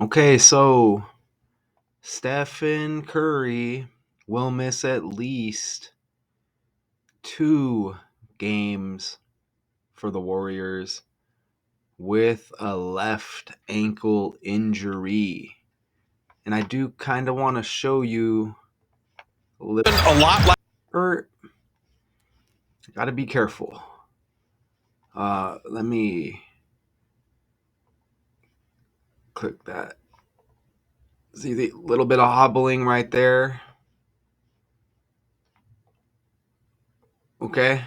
Okay, so Stephen Curry will miss at least 2 games for the Warriors with a left ankle injury. And I do kind of want to show you a lot. Got to be careful. Let me click that. See the little bit of hobbling right there. Okay,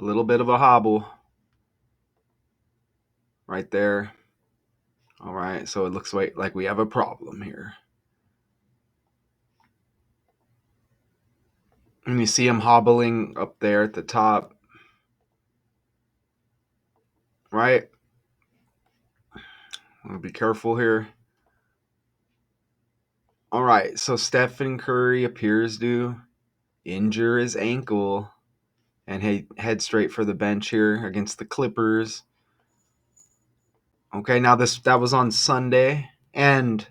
a little bit of a hobble right there. All right, so it looks like we have a problem here. And you see him hobbling up there at the top, right? I'm gonna be careful here. All right, so Stephen Curry appears to injure his ankle and head straight for the bench here against the Clippers. Okay, now that was on Sunday, and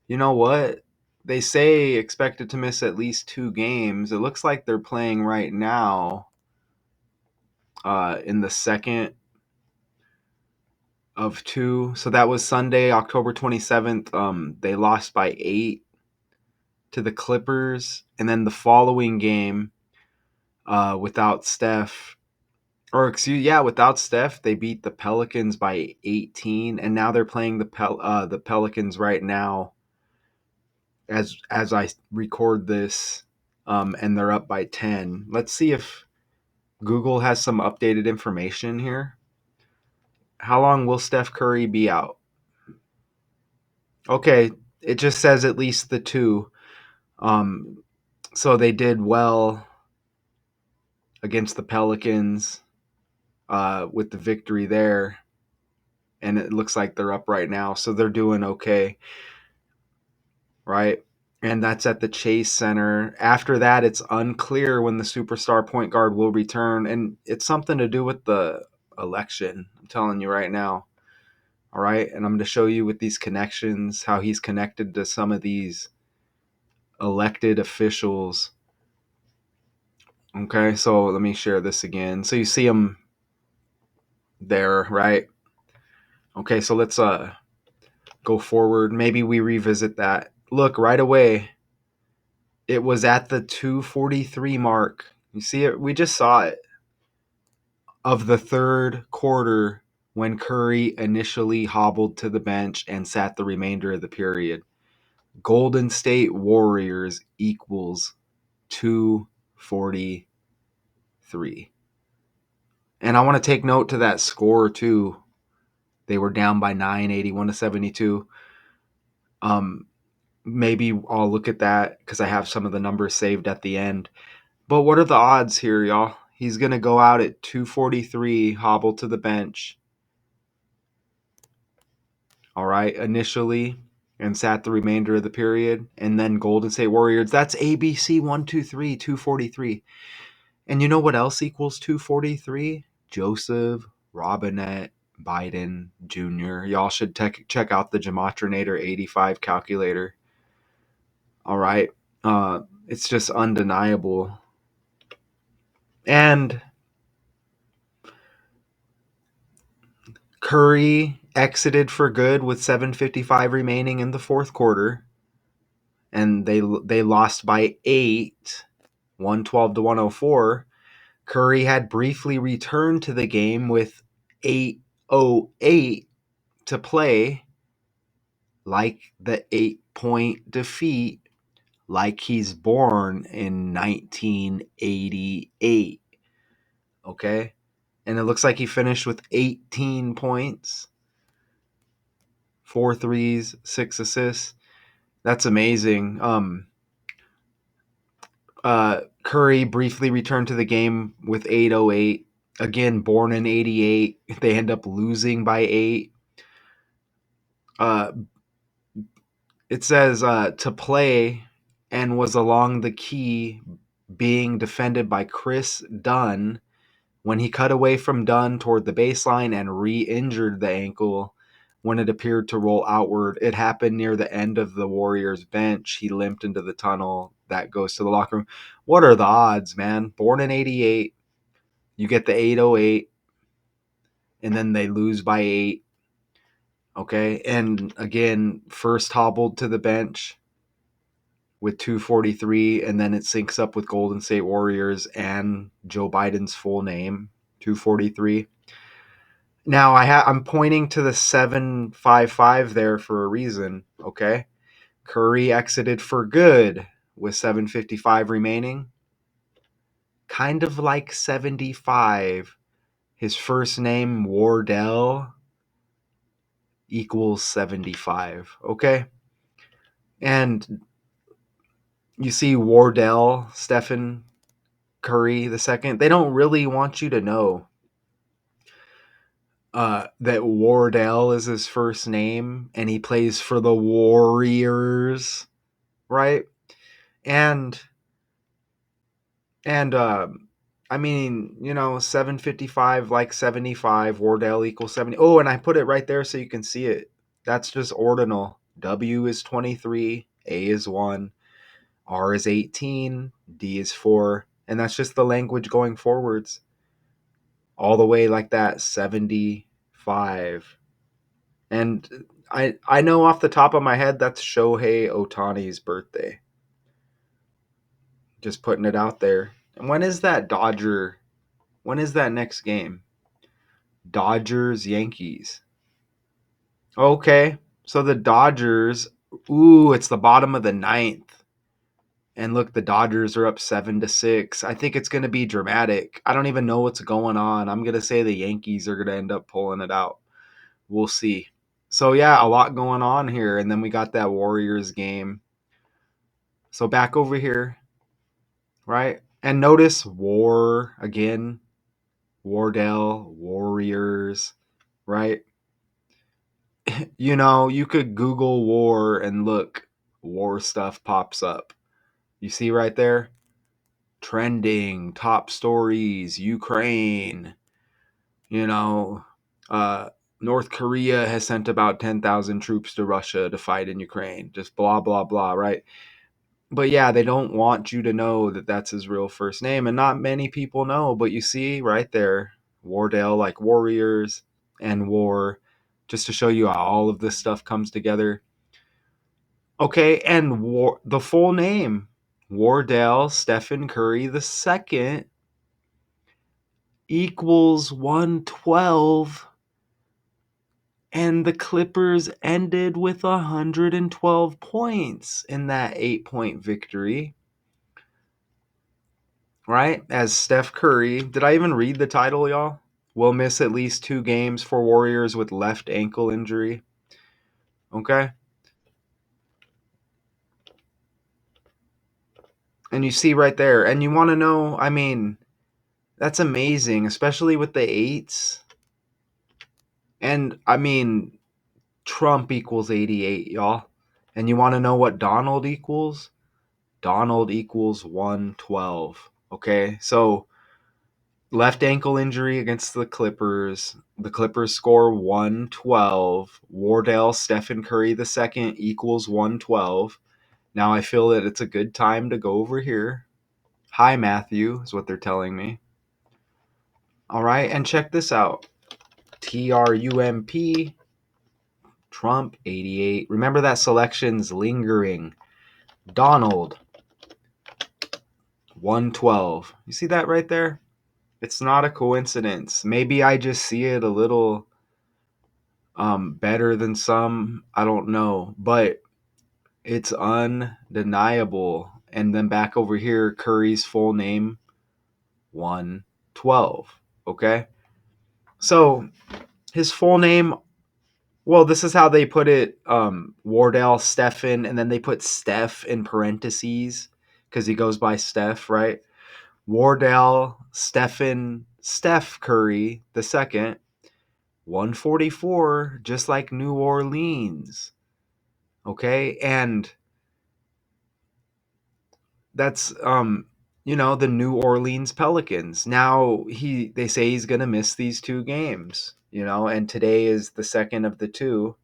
you know what? They say expected to miss at least 2 games. It looks like they're playing right now in the second of 2. So that was Sunday, October 27th. They lost by 8 to the Clippers, and then the following game without Steph, without Steph, they beat the Pelicans by 18, and now they're playing the Pelicans right now as I record this, and they're up by 10. Let's see if Google has some updated information here. How long will Steph Curry be out? Okay, it just says at least the 2. So they did well against the Pelicans with the victory there, and it looks like they're up right now, so they're doing okay, right? And that's at the Chase Center. After that, it's unclear when the superstar point guard will return, and it's something to do with the election. I'm telling you right now. All right, and I'm going to show you with these connections how he's connected to some of these elected officials. Okay, so let me share this again. So you see him there, right? Okay, so let's go forward. Maybe we revisit that. Look, right away, it was at the 2:43 mark. You see it? We just saw it. Of the third quarter when Curry initially hobbled to the bench and sat the remainder of the period. Golden State Warriors equals 243. And I want to take note to that score too. They were down by 9, 81-72. Maybe I'll look at that because I have some of the numbers saved at the end. But what are the odds here, y'all? He's going to go out at 243, hobble to the bench. All right, initially, and sat the remainder of the period. And then Golden State Warriors. That's ABC 123, 243. And you know what else equals 243? Joseph Robinette Biden Jr. Y'all should check out the Gematrinator 85 calculator. All right. It's just undeniable. And Curry exited for good with 7:55 remaining in the fourth quarter, and they lost by 8, 112-104. Curry had briefly returned to the game with 8:08 to play, like the 8-point defeat, like he's born in 1988. Okay? And it looks like he finished with 18 points, 4 threes, 6 assists. That's amazing. Curry briefly returned to the game with 8:08. Again, born in 88. They end up losing by 8. It says to play and was along the key being defended by Chris Dunn. When he cut away from Dunn toward the baseline and re-injured the ankle, when it appeared to roll outward. It happened near the end of the Warriors bench. He limped into the tunnel. That goes to the locker room. What are the odds, man? Born in 88, you get the 808, and then they lose by 8. Okay. And again, first hobbled to the bench with 243, and then it syncs up with Golden State Warriors and Joe Biden's full name, 243. Now I'm pointing to the 755 there for a reason, okay? Curry exited for good with 755 remaining. Kind of like 75. His first name, Wardell, equals 75, okay? And you see Wardell, Stephen Curry the second. They don't really want you to know that Wardell is his first name and he plays for the Warriors, right? And and I mean, 755 like 75, Wardell equals 70. Oh, and I put it right there so you can see it. That's just ordinal. W is 23, A is 1, R is 18, D is 4, and that's just the language going forwards. All the way like that, 75. And I know off the top of my head that's Shohei Ohtani's birthday. Just putting it out there. And when is that next game? Dodgers Yankees. Okay. So the Dodgers, it's the bottom of the ninth. And look, the Dodgers are up 7-6. I think it's going to be dramatic. I don't even know what's going on. I'm going to say the Yankees are going to end up pulling it out. We'll see. So yeah, a lot going on here. And then we got that Warriors game. So back over here, right? And notice War again. Wardell, Warriors, right? You could Google war and look, war stuff pops up. You see right there? Trending, top stories, Ukraine, you know, North Korea has sent about 10,000 troops to Russia to fight in Ukraine. Just blah, blah, blah, right? But yeah, they don't want you to know that that's his real first name. And not many people know, but you see right there, Wardell, like Warriors and War, just to show you how all of this stuff comes together. Okay, and the full name, Wardell Stephen Curry II, equals 112, and the Clippers ended with 112 points in that 8-point victory. Right? As Steph Curry, did I even read the title, y'all? Will miss at least 2 games for Warriors with left ankle injury. Okay? And you see right there, and you want to know, I mean, that's amazing, especially with the 8s. And I mean, Trump equals 88, y'all. And you want to know what Donald equals? Donald equals 112. Okay? So, left ankle injury against the Clippers. The Clippers score 112. Wardell Stephen Curry II equals 112. Now I feel that it's a good time to go over here. Hi, Matthew, is what they're telling me. All right, and check this out. Trump, Trump 88. Remember that selection's lingering. Donald 112. You see that right there? It's not a coincidence. Maybe I just see it a little better than some. I don't know, but it's undeniable. And then back over here, Curry's full name, 112. Okay, so his full name. Well, this is how they put it. Wardell Stephen, and then they put Steph in parentheses because he goes by Steph, right? Wardell Stephen Steph Curry the second, 144, just like New Orleans. Okay, and that's the New Orleans Pelicans. Now they say he's gonna miss these 2 games. and today is the second of the two.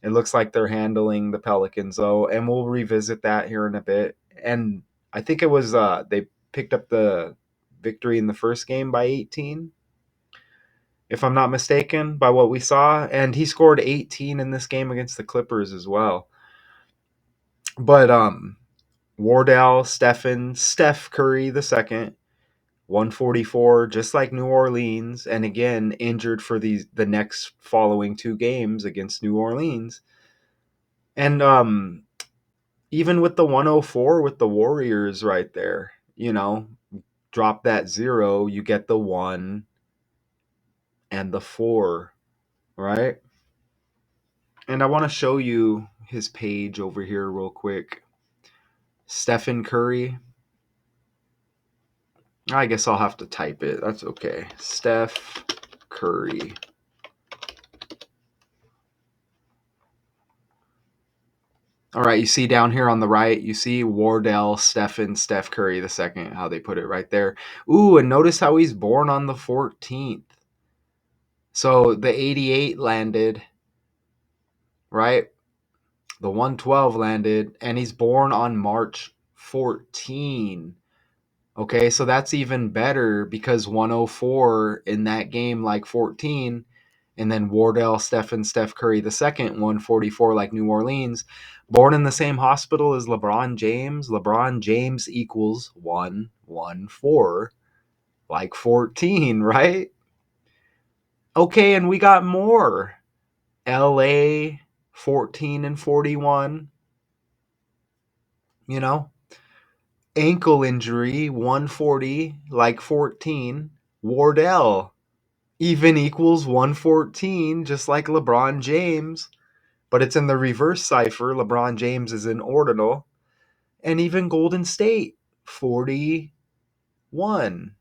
It looks like they're handling the Pelicans though, and we'll revisit that here in a bit. And I think it was they picked up the victory in the first game by 18, if I'm not mistaken, by what we saw. And he scored 18 in this game against the Clippers as well. But Wardell, Steph Curry the second, 144, just like New Orleans, and again injured for the next following two games against New Orleans. And even with the 104 with the Warriors right there, drop that 0, you get the 1 and the 4, right? And I want to show you his page over here real quick. Stephen Curry. I guess I'll have to type it. That's okay. Steph Curry. All right, you see down here on the right, you see Wardell, Steph Curry the second, how they put it right there. Ooh, and notice how he's born on the 14th. So the 88 landed, right? The 112 landed, and he's born on March 14. Okay, so that's even better because 104 in that game, like 14, and then Wardell, Steph Curry the second, 144 like New Orleans, born in the same hospital as LeBron James. LeBron James equals 114 like 14, right? Okay, and we got more. LA 14 and 41, ankle injury 140 like 14. Wardell even equals 114, just like LeBron James, but it's in the reverse cipher. LeBron James is in ordinal. And even Golden State, 41,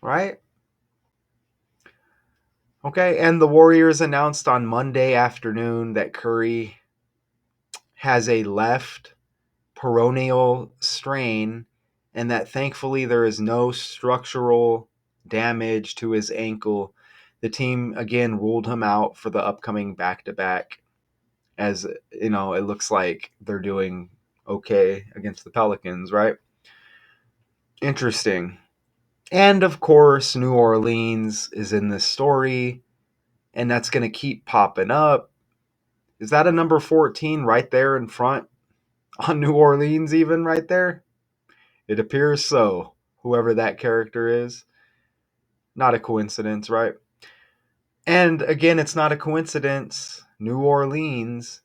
right? Okay, and the Warriors announced on Monday afternoon that Curry has a left peroneal strain and that thankfully there is no structural damage to his ankle. The team again ruled him out for the upcoming back-to-back, as it looks like they're doing okay against the Pelicans, right? Interesting. And of course, New Orleans is in this story, and that's going to keep popping up. Is that a number 14 right there in front on New Orleans, even right there? It appears so. Whoever that character is. Not a coincidence, right? And again, it's not a coincidence. New Orleans,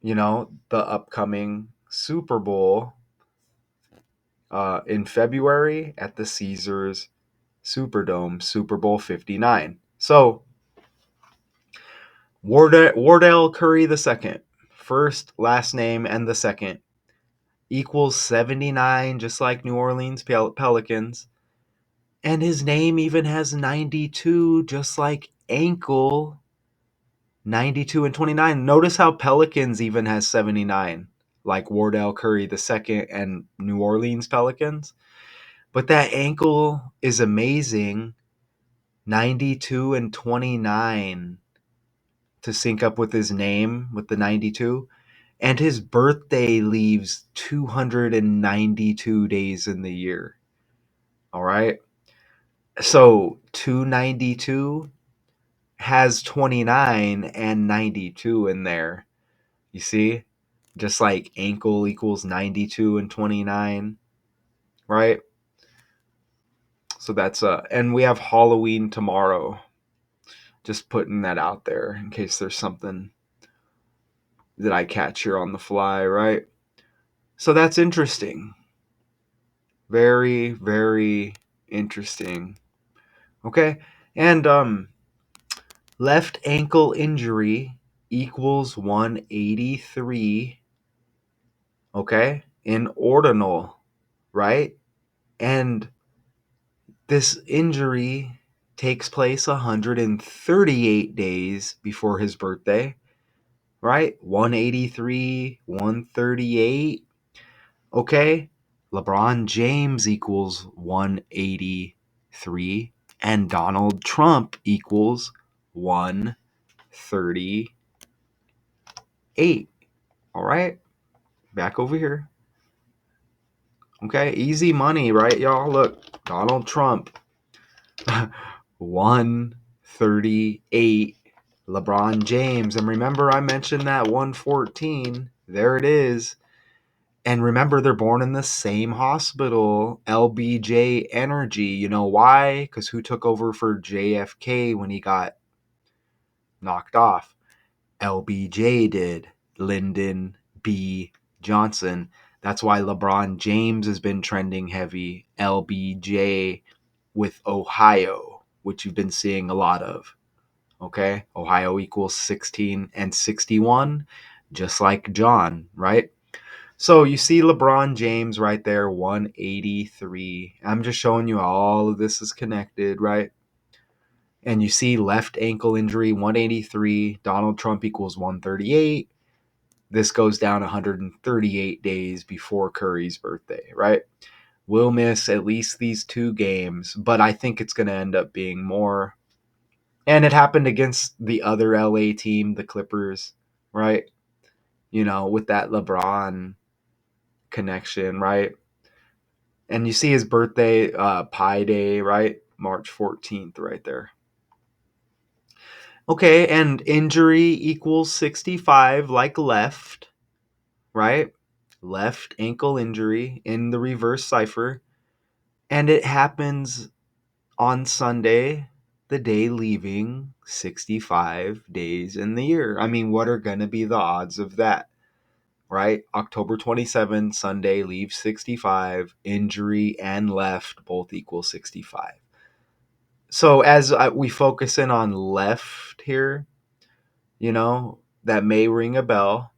the upcoming Super Bowl in February at the Caesars Superdome, Super Bowl 59. So, Wardell Curry the second, first, last name, and the second, equals 79, just like New Orleans Pelicans. And his name even has 92, just like ankle, 92 and 29. Notice how Pelicans even has 79, like Wardell Curry the second and New Orleans Pelicans. But that ankle is amazing, 92 and 29 to sync up with his name with the 92. And his birthday leaves 292 days in the year. All right. So 292 has 29 and 92 in there. You see? Just like ankle equals 92 and 29, right? So that's and we have Halloween tomorrow. Just putting that out there in case there's something that I catch here on the fly, right? So that's interesting. Very, very interesting. Okay. And left ankle injury equals 183. Okay? In ordinal, right? And this injury takes place 138 days before his birthday, right? 183, 138. Okay? LeBron James equals 183 And Donald Trump equals 138. All right, back over here. Okay, easy money, right, y'all? Look, Donald Trump, 138. LeBron James, and remember I mentioned that 114. There it is. And remember, they're born in the same hospital, LBJ Energy. You know why? Because who took over for JFK when he got knocked off? LBJ did. Lyndon B. Johnson. That's why LeBron James has been trending heavy. LBJ with Ohio, which you've been seeing a lot of. Okay? Ohio equals 16 and 61, just like John, right? So you see LeBron James right there, 183. I'm just showing you how all of this is connected, right? And you see left ankle injury, 183. Donald Trump equals 138. This goes down 138 days before Curry's birthday, right? We'll miss at least these 2 games, but I think it's going to end up being more. And it happened against the other LA team, the Clippers, right? You know, with that LeBron connection, right? And you see his birthday, Pi Day, right? March 14th, right there. Okay, and injury equals 65, like left, right? Left ankle injury in the reverse cipher. And it happens on Sunday, the day leaving 65 days in the year. I mean, what are going to be the odds of that? Right? October 27, Sunday, leaves 65, injury and left both equal 65. So as we focus in on left here, you know, that may ring a bell,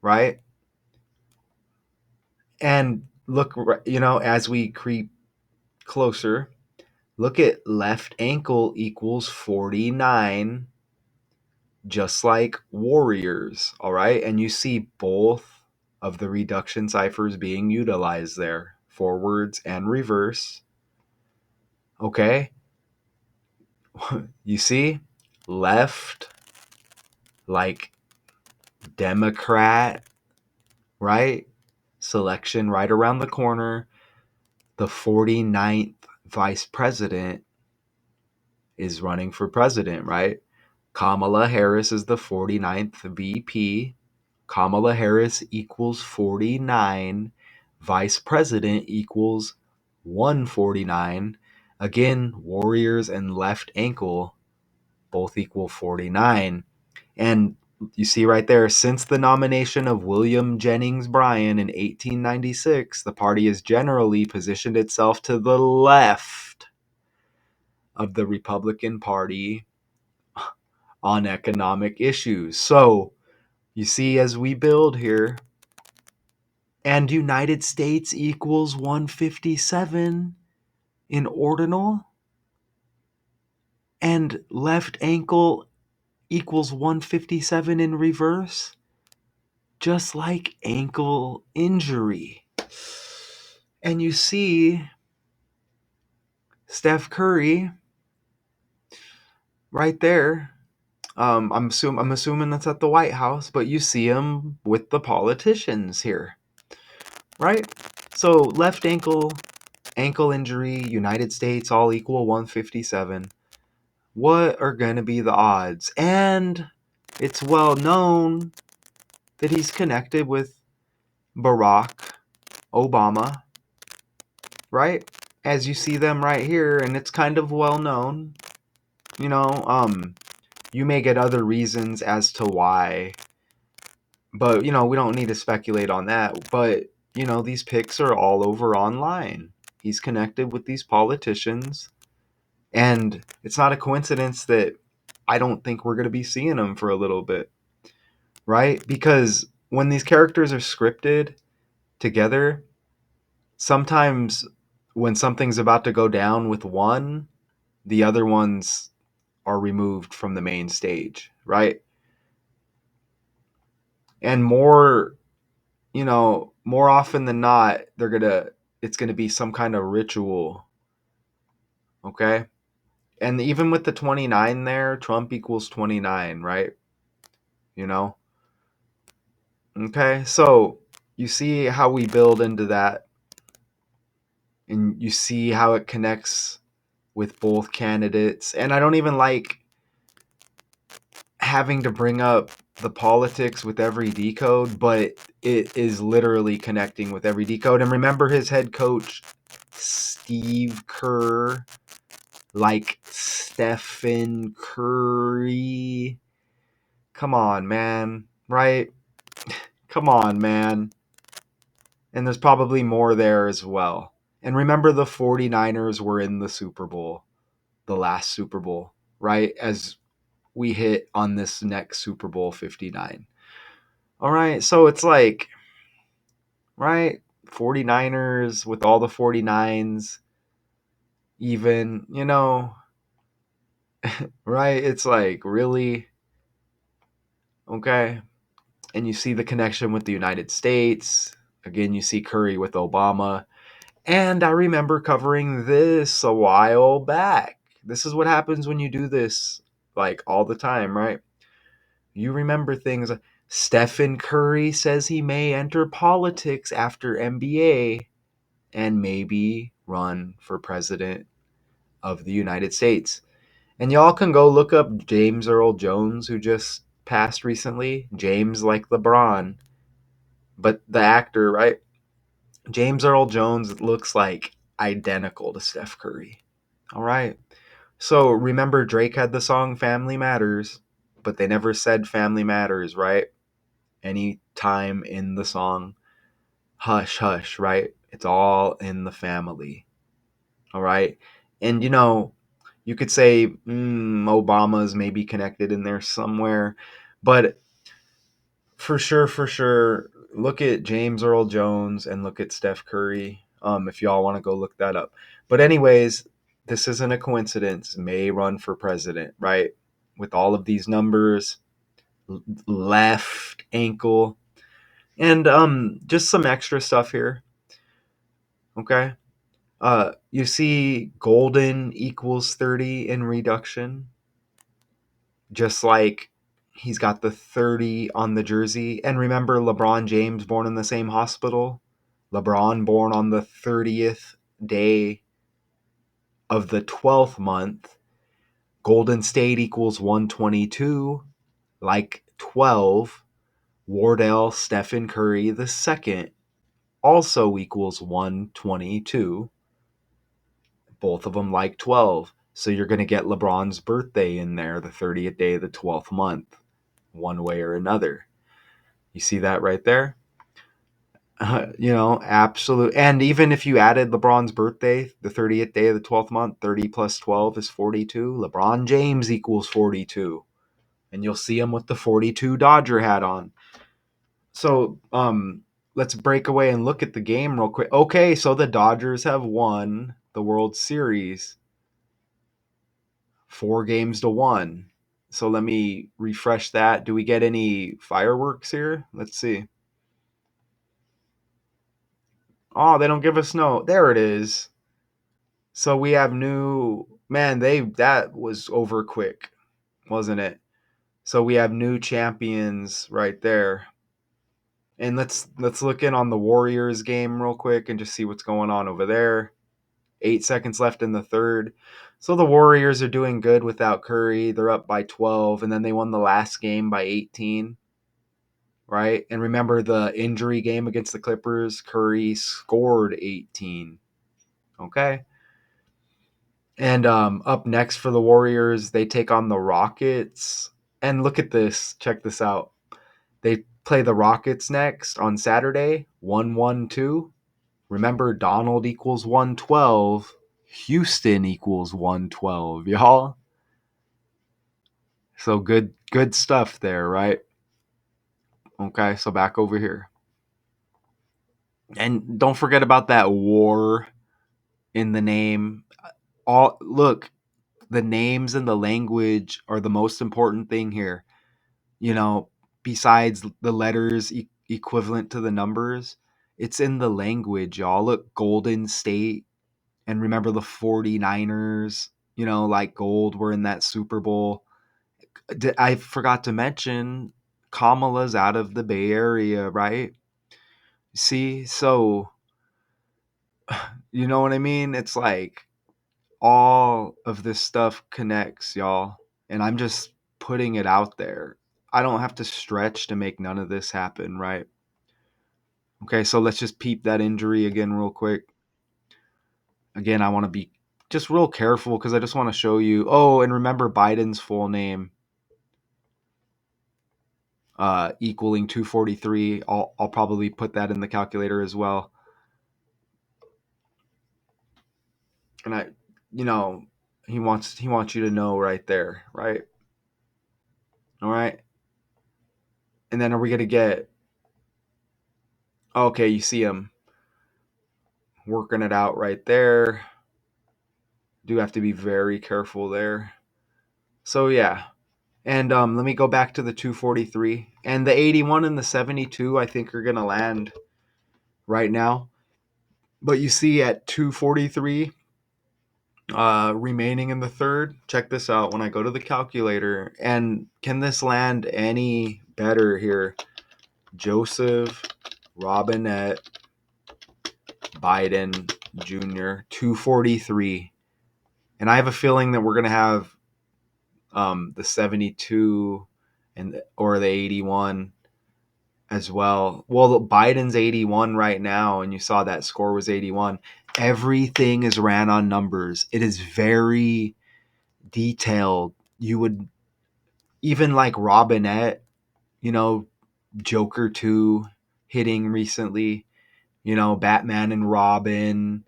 right? And look, you know, as we creep closer, look at left ankle equals 49, just like Warriors, all right? And you see both of the reduction ciphers being utilized there, forwards and reverse. Okay? You see? Left, like Democrat, right? Selection right around the corner. The 49th vice president is running for president, right? Kamala Harris is the 49th VP. Kamala Harris equals 49. Vice president equals 149. Again, Warriors and left ankle both equal 49. And you see right there, since the nomination of William Jennings Bryan in 1896, the party has generally positioned itself to the left of the Republican Party on economic issues. So you see, as we build here, and United States equals 157 in ordinal, and left ankle equals 157 in reverse, just like ankle injury. And you see Steph Curry right there. I'm assuming that's at the White House, but you see him with the politicians here, right? So left ankle injury, United States all equal 157. What are going to be the odds? And it's well known that he's connected with Barack Obama, right? As you see them right here, and it's kind of well known. You know, you may get other reasons as to why, but, you know, we don't need to speculate on that. But, you know, these pics are all over online. He's connected with these politicians, and it's not a coincidence that I don't think we're going to be seeing them for a little bit, right? Because when these characters are scripted together, sometimes when something's about to go down with one, the other ones are removed from the main stage, right? And more, you know, more often than not, it's going to be some kind of ritual, Okay? And even with the 29 there, Trump equals 29, right? You know? Okay? So you see how we build into that, and you see how it connects with both candidates. And I don't even like having to bring up the politics with every decode, but it is literally connecting with every decode. And remember his head coach, Steve Kerr, like Stephen Curry. Come on, man. Right? Come on, man. And there's probably more there as well. And remember, the 49ers were in the Super Bowl, the last Super Bowl, right? As we hit on this next Super Bowl 59. All right. So it's like, right? 49ers with all the 49s, even, right? It's like, really? Okay. And you see the connection with the United States. Again, you see Curry with Obama. And I remember covering this a while back. This is what happens when you do this like all the time, right? You remember things. Stephen Curry says he may enter politics after NBA and maybe run for president of the United States. And y'all can go look up James Earl Jones, who just passed recently. James like LeBron, but the actor, right? James Earl Jones looks like identical to Steph Curry. All right. So remember, Drake had the song Family Matters, but they never said Family Matters, right? Any time in the song. Hush, hush, right? It's all in the family. All right. And you could say Obama's maybe connected in there somewhere, but for sure, look at James Earl Jones and look at Steph Curry. If y'all want to go look that up. But anyways, this isn't a coincidence. May run for president, right? With all of these numbers, left ankle, and just some extra stuff here. Okay. You see golden equals 30 in reduction, just like he's got the 30 on the jersey. And remember, LeBron James born in the same hospital. LeBron born on the 30th day of the 12th month. Golden State equals 122, like 12. Wardell Stephen Curry the second also equals 122. Both of them like 12. So you're going to get LeBron's birthday in there, the 30th day of the 12th month, one way or another. You see that right there? Absolute. And even if you added LeBron's birthday, the 30th day of the 12th month, 30 plus 12 is 42. LeBron James equals 42. And you'll see him with the 42 Dodger hat on. So, let's break away and look at the game real quick. Okay, so the Dodgers have won the World Series 4-1. So let me refresh that. Do we get any fireworks here? Let's see. Oh, they don't give us no. There it is. So we have new man, that was over quick, wasn't it? So we have new champions right there. And let's look in on the Warriors game real quick and just see what's going on over there. 8 seconds left in the third. So the Warriors are doing good without Curry. They're up by 12, and then they won the last game by 18, right? And remember the injury game against the Clippers, Curry scored 18. Okay. And up next for the Warriors, they take on the Rockets. And look at this. Check this out. They play the Rockets next on Saturday, 1-1-2. Remember, Donald equals 112. Houston equals 112, y'all. So good stuff there, right? Okay, so back over here. And don't forget about that war in the name. All look, the names and the language are the most important thing here. You know, besides the letters equivalent to the numbers, it's in the language, y'all. Look, Golden State, And remember the 49ers, like gold were in that Super Bowl. I forgot to mention Kamala's out of the Bay Area, right? See, so you know what I mean? It's like all of this stuff connects, y'all. And I'm just putting it out there. I don't have to stretch to make none of this happen, right? Okay, so let's just peep that injury again real quick. Again, I want to be just real careful because I just want to show you. Oh, and remember Biden's full name, equaling 243. I'll probably put that in the calculator as well. And I, you know, he wants you to know right there, right? All right. And then are we gonna get? Okay, you see him working it out right there. Do have to be very careful there. So yeah. And let me go back to the 243 and the 81 and the 72. I think are gonna land right now. But you see at 243 remaining in the third, check this out when I go to the calculator. And can this land any better here? Joseph Robinette Biden Jr., 243. And I have a feeling that we're going to have the 72 or the 81 as well. Well, Biden's 81 right now, and you saw that score was 81. Everything is ran on numbers. It is very detailed. You would even like Robinette, you know, Joker 2 hitting recently, Batman and Robin.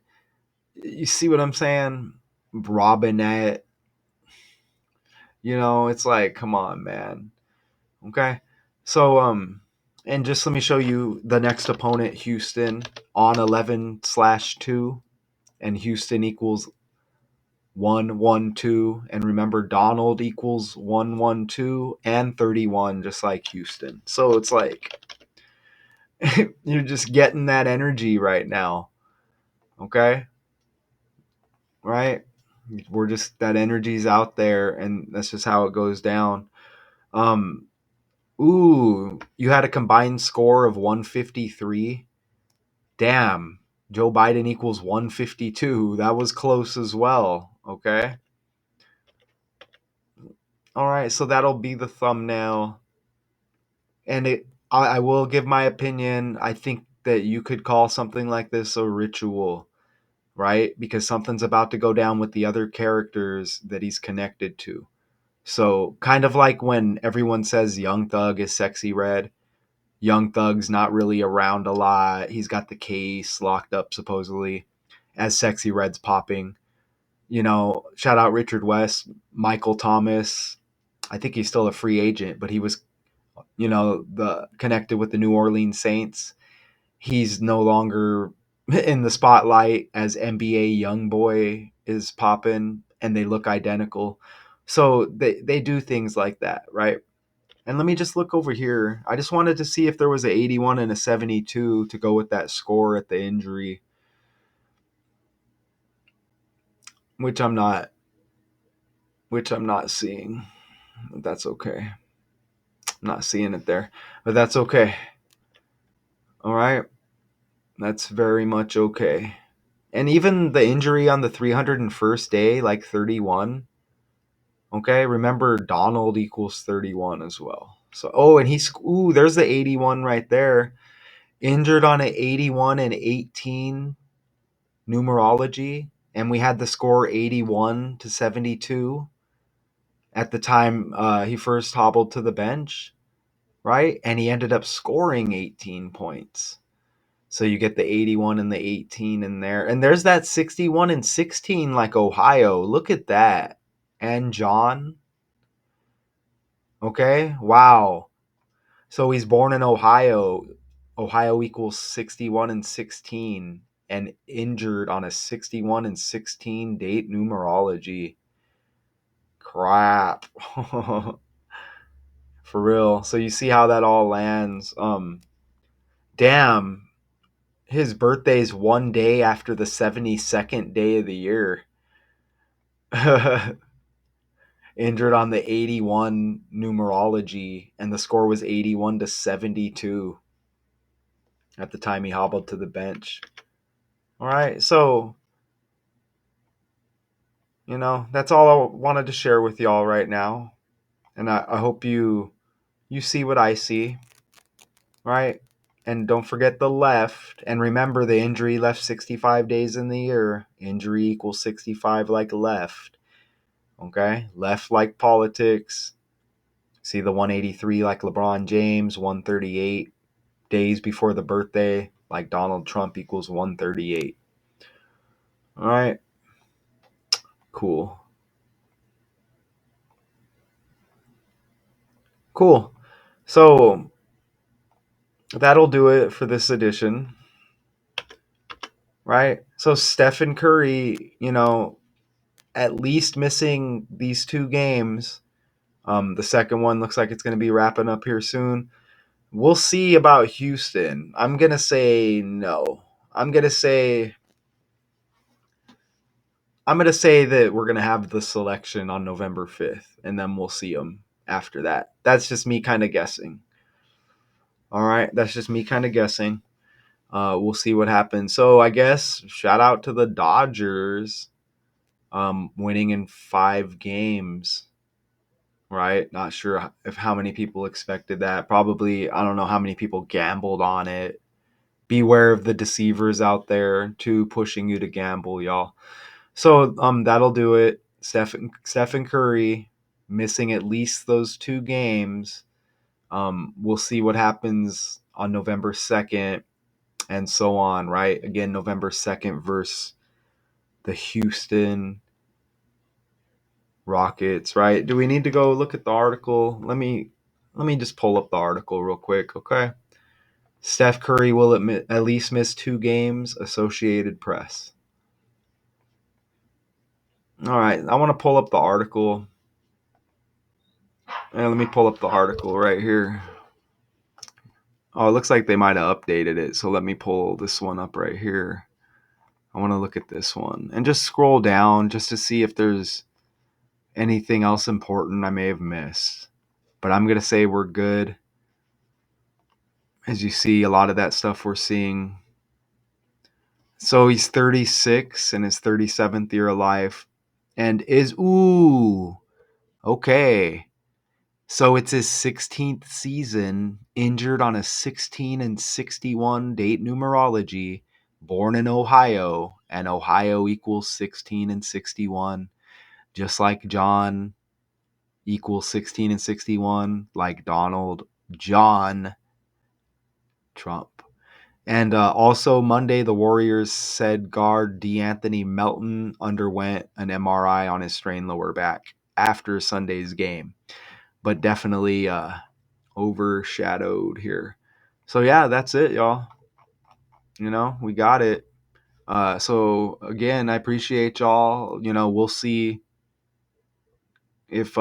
You see what I'm saying? Robinette, it's like, come on, man. Okay. So, and just let me show you the next opponent, Houston, on 11/2, and Houston equals 112. And remember, Donald equals 112 and 31, just like Houston. So it's like you're just getting that energy right now. Okay. Right. We're just, that energy's out there, and that's just how it goes down. Um, Ooh, you had a combined score of 153. Damn. Joe Biden equals 152. That was close as well. Okay. All right. So that'll be the thumbnail. And I will give my opinion. I think that you could call something like this a ritual, right? Because something's about to go down with the other characters that he's connected to. So, kind of like when everyone says Young Thug is Sexy Red. Young Thug's not really around a lot. He's got the case locked up supposedly as Sexy Red's popping. Shout out Richard West, Michael Thomas. I think he's still a free agent, but he was, the connected with the New Orleans Saints. He's no longer in the spotlight as NBA YoungBoy is popping, and they look identical. So they do things like that, right? And let me just look over here. I just wanted to see if there was an 81 and a 72 to go with that score at the injury, which I'm not seeing. That's okay. I'm not seeing it there, but that's okay. All right. That's very much okay. And even the injury on the 301st day, like 31. Okay. Remember, Donald equals 31 as well. So, and there's the 81 right there. Injured on an 81 and 18 numerology, and we had the score 81-72 at the time he first hobbled to the bench, right? And he ended up scoring 18 points. So you get the 81 and the 18 in there. And there's that 61 and 16 like Ohio. Look at that. And John. Okay. Wow. So he's born in Ohio. Ohio equals 61 and 16 and injured on a 61 and 16 date numerology. Crap. For real. So you see how that all lands. Damn. his birthday's one day after the 72nd day of the year. Injured on the 81 numerology, and the score was 81-72 at the time he hobbled to the bench. All right, so that's all I wanted to share with y'all right now, and I hope you see what I see, right? And don't forget the left, and remember the injury left 65 days in the year. Injury equals 65 like left. Okay, left like politics. See the 183 like LeBron James, 138 days before the birthday like Donald Trump equals 138. All right, cool. Cool. So that'll do it for this edition, right? So Stephen Curry, at least missing these two games. The second one looks like it's going to be wrapping up here soon. We'll see about Houston. I'm going to say no. I'm going to say that we're going to have the selection on November 5th, and then we'll see them after that. That's just me kind of guessing. All right, that's just me kind of guessing. We'll see what happens. So I guess shout out to the Dodgers, winning in 5 games. Right? Not sure if how many people expected that. Probably, I don't know how many people gambled on it. Beware of the deceivers out there too, pushing you to gamble, y'all. So that'll do it. Stephen Curry missing at least those 2 games. We'll see what happens on November 2nd and so on, right? Again, November 2nd versus the Houston Rockets, right? Do we need to go look at the article? Let me just pull up the article real quick, okay? Steph Curry will at least miss 2 games, Associated Press. All right, I want to pull up the article. And let me pull up the article right here. Oh, it looks like they might have updated it. So let me pull this one up right here. I want to look at this one and just scroll down just to see if there's anything else important I may have missed. But I'm going to say we're good. As you see, a lot of that stuff we're seeing. So he's 36 in his 37th year of life and okay. So it's his 16th season, injured on a 16-61 date numerology, born in Ohio, and Ohio equals 16-61, just like John equals 16-61, like Donald John Trump. And also Monday, the Warriors said guard DeAnthony Melton underwent an MRI on his strained lower back after Sunday's game, but definitely overshadowed here. So yeah, that's it, y'all. We got it. So again, I appreciate y'all. We'll see if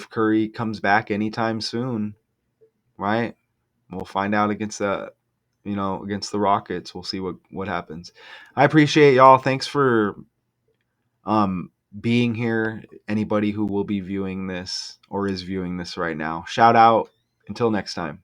Curry comes back anytime soon, right? We'll find out against the Rockets. We'll see what happens. I appreciate y'all. Thanks for um being here. Anybody who will be viewing this or is viewing this right now, shout out. Until next time.